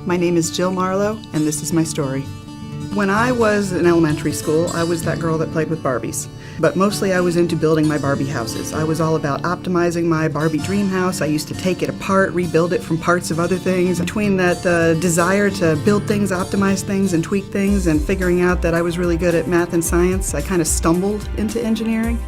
My name is Jill Marlowe, and this is my story. When I was in elementary school, I was that girl that played with Barbies. But mostly I was into building my Barbie houses. I was all about optimizing my Barbie dream house. I used to take it apart, rebuild it from parts of other things. Between that desire to build things, optimize things, and tweak things, and figuring out that I was really good at math and science, I kind of stumbled into engineering.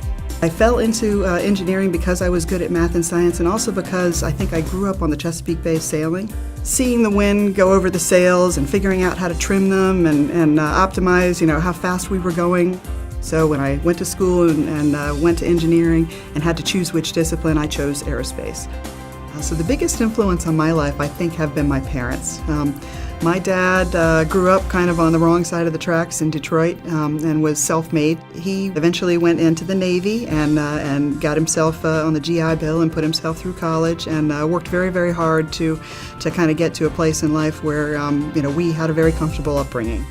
I fell into engineering because I was good at math and science, and also because I think I grew up on the Chesapeake Bay sailing. Seeing the wind go over the sails and figuring out how to trim them and optimize, how fast we were going. So when I went to school and went to engineering and had to choose which discipline, I chose aerospace. So the biggest influence on my life, I think, have been my parents. My dad grew up kind of on the wrong side of the tracks in Detroit and was self-made. He eventually went into the Navy and got himself on the GI Bill and put himself through college and worked very, very hard to kind of get to a place in life where we had a very comfortable upbringing.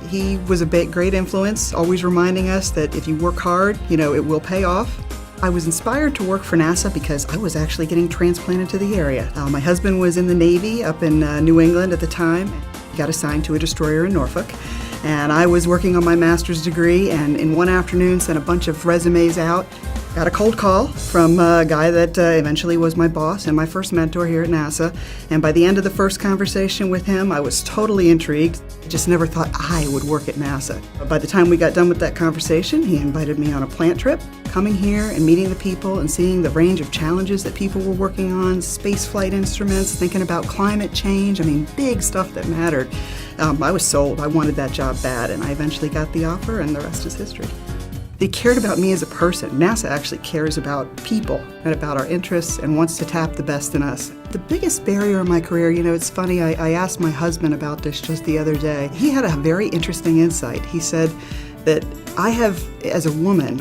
He was a great influence, always reminding us that if you work hard, it will pay off. I was inspired to work for NASA because I was actually getting transplanted to the area. My husband was in the Navy up in New England at the time. He got assigned to a destroyer in Norfolk. And I was working on my master's degree, and in one afternoon sent a bunch of resumes out. Got a cold call from a guy that eventually was my boss and my first mentor here at NASA. And by the end of the first conversation with him, I was totally intrigued. Just never thought I would work at NASA. By the time we got done with that conversation, he invited me on a plant trip. Coming here and meeting the people and seeing the range of challenges that people were working on, space flight instruments, thinking about climate change, big stuff that mattered. I was sold. I wanted that job bad, and I eventually got the offer, and the rest is history. They cared about me as a person. NASA actually cares about people and about our interests and wants to tap the best in us. The biggest barrier in my career, it's funny, I asked my husband about this just the other day. He had a very interesting insight. He said that I have, as a woman,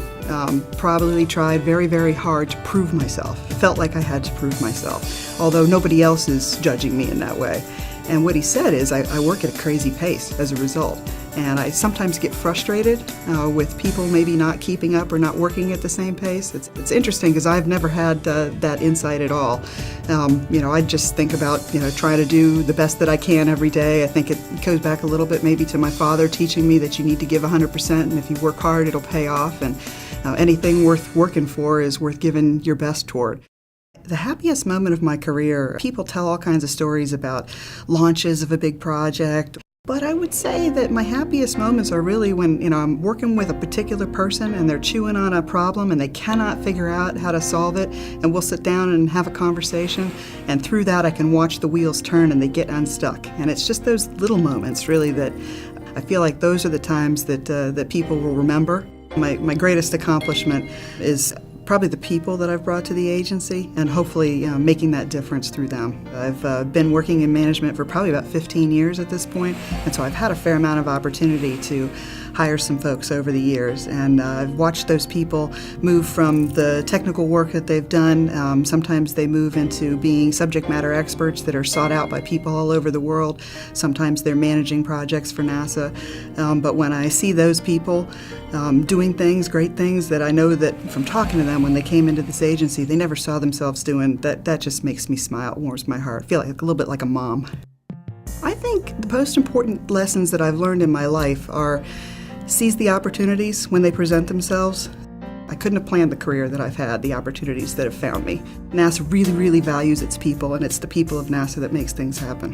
probably tried very, very hard to prove myself. Felt like I had to prove myself, although nobody else is judging me in that way. And what he said is I work at a crazy pace as a result. And I sometimes get frustrated with people maybe not keeping up or not working at the same pace. It's interesting because I've never had that insight at all. I just think about trying to do the best that I can every day. I think it goes back a little bit maybe to my father teaching me that you need to give 100%, and if you work hard, it'll pay off. And anything worth working for is worth giving your best toward. The happiest moment of my career, people tell all kinds of stories about launches of a big project. But I would say that my happiest moments are really when I'm working with a particular person and they're chewing on a problem and they cannot figure out how to solve it, and we'll sit down and have a conversation, and through that I can watch the wheels turn and they get unstuck. And it's just those little moments really that I feel like those are the times that people will remember. My greatest accomplishment is probably the people that I've brought to the agency, and hopefully making that difference through them. I've been working in management for probably about 15 years at this point, and so I've had a fair amount of opportunity to hire some folks over the years, and I've watched those people move from the technical work that they've done. Sometimes they move into being subject matter experts that are sought out by people all over the world. Sometimes they're managing projects for NASA. But when I see those people doing things, great things that I know that from talking to them when they came into this agency, they never saw themselves doing, that just makes me smile, warms my heart. I feel like a little bit like a mom. I think the most important lessons that I've learned in my life are seize the opportunities when they present themselves. I couldn't have planned the career that I've had, the opportunities that have found me. NASA really, really values its people, and it's the people of NASA that makes things happen.